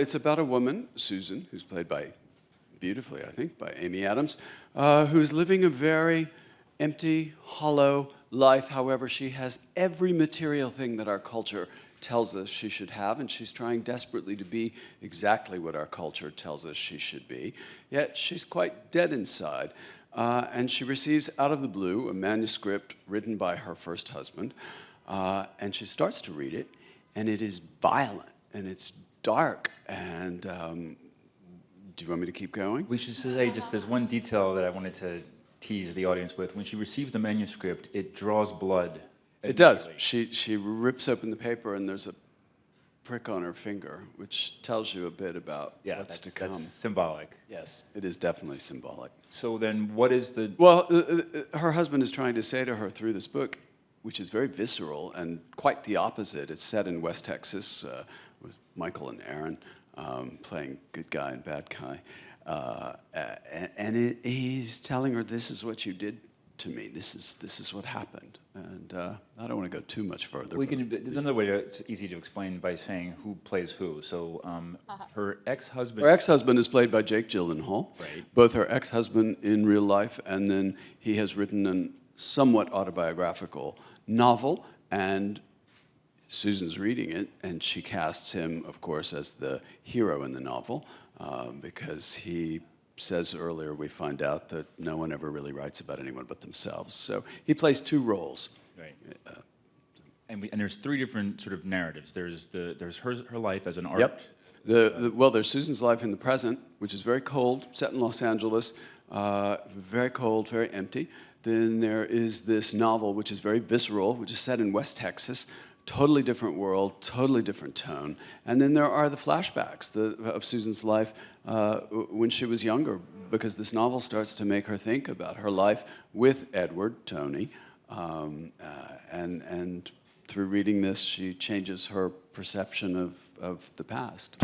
it's about a woman, Susan, who's played beautifully, I think, by Amy Adams, who's living a very empty, hollow life. However, she has every material thing that our culture tells us she should have, and she's trying desperately to be exactly what our culture tells us she should be. Yet she's quite dead inside. And she receives out of the blue a manuscript written by her first husband, and she starts to read it, and it is violent, and it's dark, and do you want me to keep going? We should say just there's one detail that I wanted to tease the audience with. When she receives the manuscript, it draws blood. It does. She rips open the paper, and there's a prick on her finger, which tells you a bit about what's to come. That's symbolic. Yes, it is definitely symbolic. So then what is the... Well, her husband is trying to say to her through this book, which is very visceral and quite the opposite. It's set in West Texas with Michael and Aaron playing good guy and bad guy. He's telling her, this is what you did to me. This is what happened. And I don't want to go too much further. There's another way it's easy to explain by saying who plays who. So her ex-husband... Her ex-husband is played by Jake Gyllenhaal. Right. Both her ex-husband in real life, and then he has written a somewhat autobiographical novel, and Susan's reading it, and she casts him, of course, as the hero in the novel, because he says earlier, we find out that no one ever really writes about anyone but themselves. So he plays two roles. Right. And there's three different sort of narratives. There's her life as an art. Yep. Well, there's Susan's life in the present, which is very cold, set in Los Angeles, very cold, very empty. Then there is this novel, which is very visceral, which is set in West Texas, totally different world, totally different tone. And then there are the flashbacks of Susan's life when she was younger, because this novel starts to make her think about her life with Edward, Tony, and through reading this, she changes her perception of the past.